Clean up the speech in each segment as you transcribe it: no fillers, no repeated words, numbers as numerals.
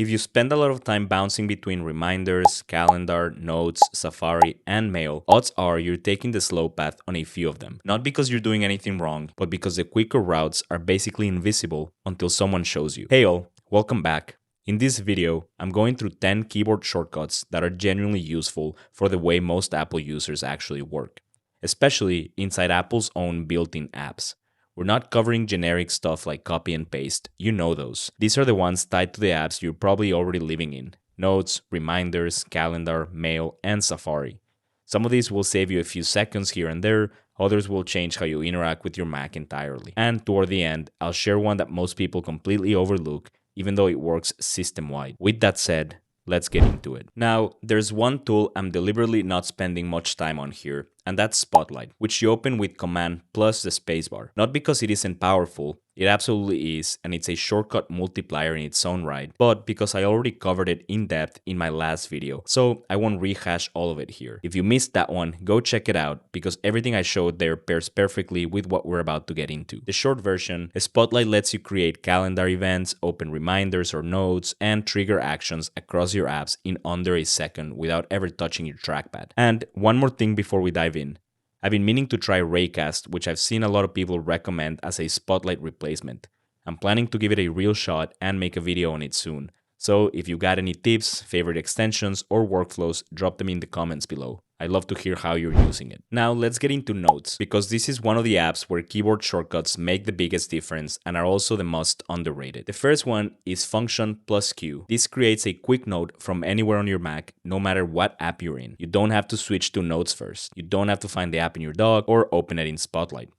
If you spend a lot of time bouncing between reminders, calendar, notes, Safari, and mail, odds are you're taking the slow path on a few of them. Not because you're doing anything wrong, but because the quicker routes are basically invisible until someone shows you. Hey all, welcome back. In this video, I'm going through 10 keyboard shortcuts that are genuinely useful for the way most Apple users actually work, especially inside Apple's own built-in apps. We're not covering generic stuff like copy and paste, you know those. These are the ones tied to the apps you're probably already living in: Notes, Reminders, Calendar, Mail, and Safari. Some of these will save you a few seconds here and there, others will change how you interact with your Mac entirely. And toward the end, I'll share one that most people completely overlook, even though it works system-wide. With that said, let's get into it. Now, there's one tool I'm deliberately not spending much time on here, and that's Spotlight, which you open with Command plus the spacebar. Not because it isn't powerful, it absolutely is, and it's a shortcut multiplier in its own right, but because I already covered it in depth in my last video, so I won't rehash all of it here. If you missed that one, go check it out, because everything I showed there pairs perfectly with what we're about to get into. The short version, Spotlight lets you create calendar events, open reminders or notes, and trigger actions across your apps in under a second without ever touching your trackpad. And one more thing before we dive in. I've been meaning to try Raycast, which I've seen a lot of people recommend as a Spotlight replacement. I'm planning to give it a real shot and make a video on it soon. So if you got any tips, favorite extensions, or workflows, drop them in the comments below. I'd love to hear how you're using it. Now let's get into Notes, because this is one of the apps where keyboard shortcuts make the biggest difference and are also the most underrated. The first one is fn+q. This creates a quick note from anywhere on your Mac, no matter what app you're in. You don't have to switch to Notes first. You don't have to find the app in your dock or open it in Spotlight.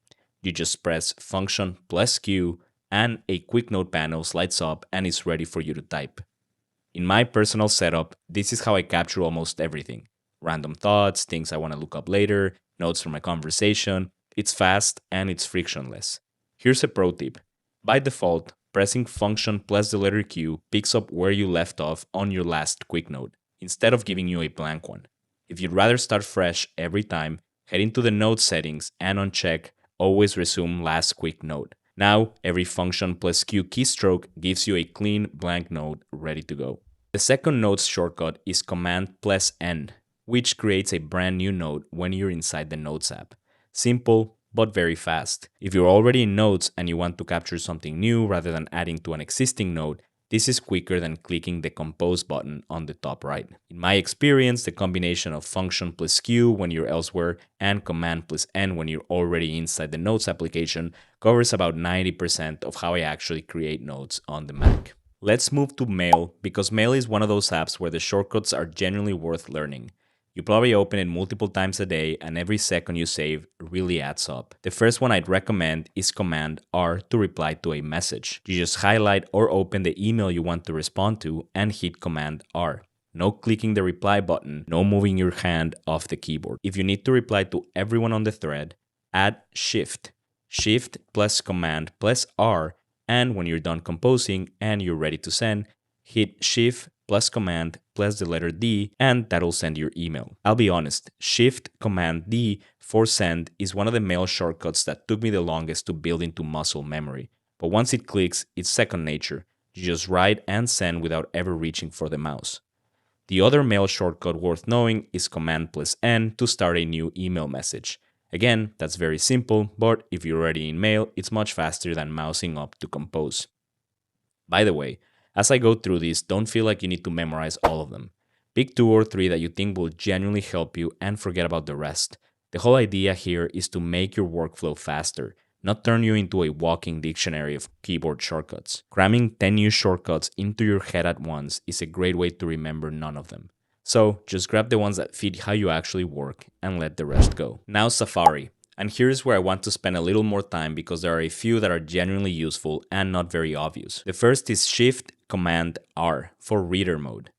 You just press fn+q and a quick note panel slides up and is ready for you to type. In my personal setup, this is how I capture almost everything. Random thoughts, things I want to look up later, notes from my conversation. It's fast and it's frictionless. Here's a pro tip. By default, pressing function plus the letter Q picks up where you left off on your last quick note, instead of giving you a blank one. If you'd rather start fresh every time, head into the note settings and uncheck always resume last quick note. Now, every fn+q keystroke gives you a clean blank note ready to go. The second Notes shortcut is Command+N, which creates a brand new note when you're inside the Notes app. Simple, but very fast. If you're already in Notes and you want to capture something new rather than adding to an existing note, this is quicker than clicking the Compose button on the top right. In my experience, the combination of fn+q when you're elsewhere and Command+N when you're already inside the Notes application covers about 90% of how I actually create notes on the Mac. Let's move to Mail, because Mail is one of those apps where the shortcuts are genuinely worth learning. You probably open it multiple times a day, and every second you save really adds up. The first one I'd recommend is Command R to reply to a message. You just highlight or open the email you want to respond to and hit Command R. No clicking the reply button, no moving your hand off the keyboard. If you need to reply to everyone on the thread, add Shift. Shift plus Command plus R, and when you're done composing and you're ready to send, hit Shift plus Command plus the letter D, and that'll send your email. I'll be honest, Shift Command D for send is one of the Mail shortcuts that took me the longest to build into muscle memory. But once it clicks, it's second nature. You just write and send without ever reaching for the mouse. The other Mail shortcut worth knowing is Command+N to start a new email message. Again, that's very simple, but if you're already in Mail, it's much faster than mousing up to compose. By the way, as I go through this, don't feel like you need to memorize all of them. Pick 2 or 3 that you think will genuinely help you and forget about the rest. The whole idea here is to make your workflow faster, not turn you into a walking dictionary of keyboard shortcuts. Cramming 10 new shortcuts into your head at once is a great way to remember none of them. So just grab the ones that fit how you actually work and let the rest go. Now Safari. And here's where I want to spend a little more time because there are a few that are genuinely useful and not very obvious. The first is Shift Command R for reader mode.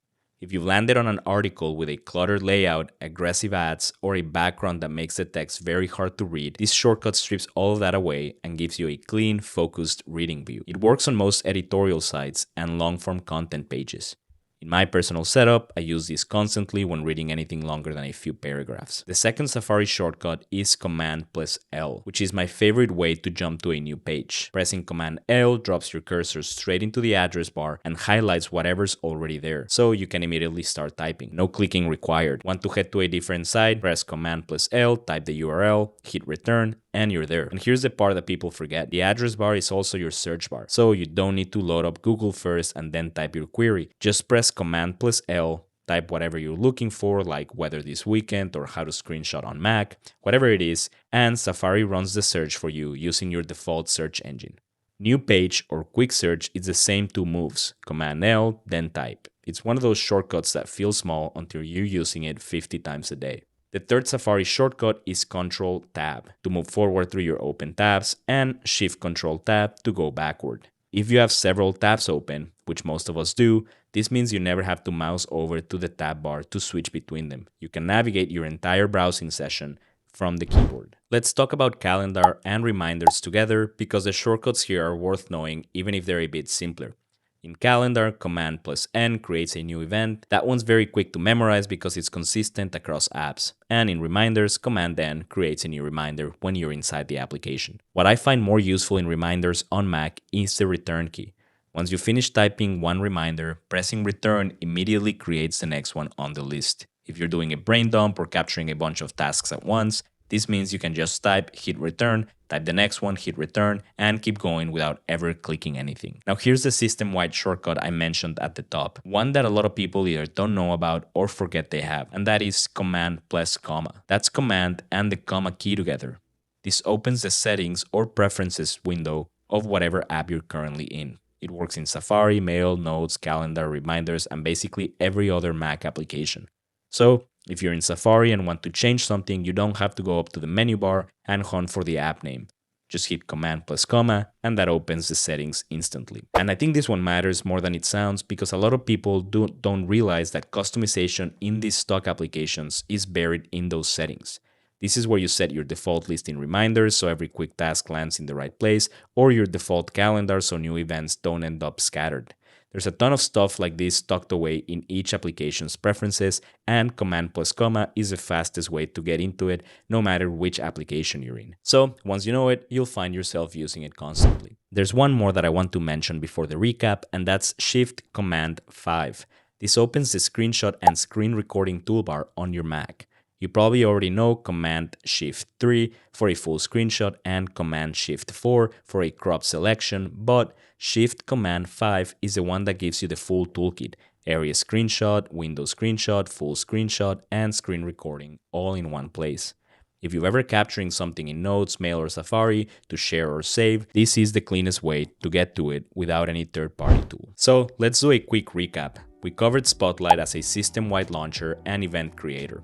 If you've landed on an article with a cluttered layout, aggressive ads, or a background that makes the text very hard to read, this shortcut strips all of that away and gives you a clean, focused reading view. It works on most editorial sites and long-form content pages. In my personal setup, I use this constantly when reading anything longer than a few paragraphs. The second Safari shortcut is Command+L, which is my favorite way to jump to a new page. Pressing Command-L drops your cursor straight into the address bar and highlights whatever's already there, so you can immediately start typing. No clicking required. Want to head to a different site? Press Command+L, type the URL, hit return, and you're there. And here's the part that people forget. The address bar is also your search bar, so you don't need to load up Google first and then type your query. Just press Command+L, type whatever you're looking for, like weather this weekend or how to screenshot on Mac, whatever it is, and Safari runs the search for you using your default search engine. New page or quick search is the same two moves, Command-L, then type. It's one of those shortcuts that feel small until you're using it 50 times a day. The third Safari shortcut is Control-Tab to move forward through your open tabs and Shift-Control-Tab to go backward. If you have several tabs open, which most of us do, this means you never have to mouse over to the tab bar to switch between them. You can navigate your entire browsing session from the keyboard. Let's talk about calendar and reminders together because the shortcuts here are worth knowing even if they're a bit simpler. In calendar, Command+N creates a new event. That one's very quick to memorize because it's consistent across apps. And in reminders, Command-N creates a new reminder when you're inside the application. What I find more useful in reminders on Mac is the return key. Once you finish typing one reminder, pressing return immediately creates the next one on the list. If you're doing a brain dump or capturing a bunch of tasks at once, this means you can just type, hit return, type the next one, hit return, and keep going without ever clicking anything. Now here's the system-wide shortcut I mentioned at the top, one that a lot of people either don't know about or forget they have, and that is Command+comma. That's Command and the comma key together. This opens the settings or preferences window of whatever app you're currently in. It works in Safari, Mail, Notes, Calendar, Reminders, and basically every other Mac application. So, if you're in Safari and want to change something, you don't have to go up to the menu bar and hunt for the app name. Just hit Command+comma and that opens the settings instantly. And I think this one matters more than it sounds because a lot of people don't realize that customization in these stock applications is buried in those settings. This is where you set your default list in reminders so every quick task lands in the right place, or your default calendar so new events don't end up scattered. There's a ton of stuff like this tucked away in each application's preferences, and Command+comma is the fastest way to get into it no matter which application you're in. So once you know it, you'll find yourself using it constantly. There's one more that I want to mention before the recap, and that's Shift-Command-5. This opens the screenshot and screen recording toolbar on your Mac. You probably already know Command-Shift-3 for a full screenshot and Command-Shift-4 for a crop selection, but Shift-Command-5 is the one that gives you the full toolkit: area screenshot, window screenshot, full screenshot, and screen recording all in one place. If you're ever capturing something in Notes, Mail, or Safari to share or save, this is the cleanest way to get to it without any third-party tool. So let's do a quick recap. We covered Spotlight as a system-wide launcher and event creator.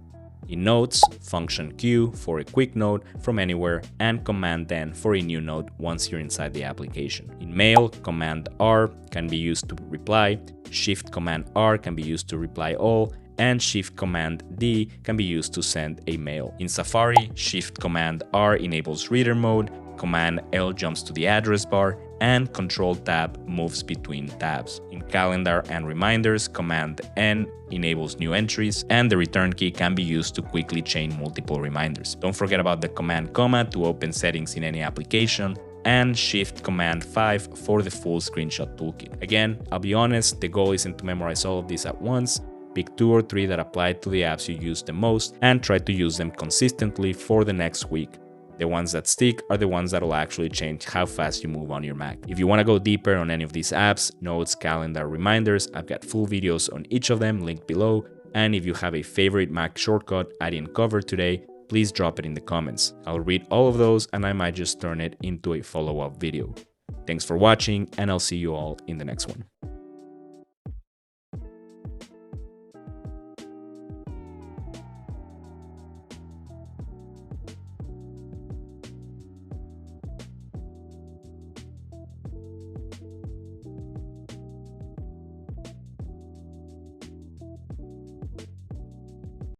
In Notes, Function Q for a quick note from anywhere, and Command-N for a new note once you're inside the application. In Mail, Command-R can be used to reply, Shift-Command-R can be used to reply all, and Shift-Command-D can be used to send a mail. In Safari, Shift-Command-R enables reader mode, Command-L jumps to the address bar, and Control-Tab moves between tabs. In Calendar and Reminders, Command-N enables new entries, and the return key can be used to quickly chain multiple reminders. Don't forget about the Command-comma to open settings in any application, and Shift-Command-5 for the full screenshot toolkit. Again, I'll be honest, the goal isn't to memorize all of these at once. Pick 2 or 3 that apply to the apps you use the most and try to use them consistently for the next week. The ones that stick are the ones that will actually change how fast you move on your Mac. If you want to go deeper on any of these apps, Notes, Calendar, Reminders, I've got full videos on each of them linked below. And if you have a favorite Mac shortcut I didn't cover today, please drop it in the comments. I'll read all of those and I might just turn it into a follow-up video. Thanks for watching, and I'll see you all in the next one.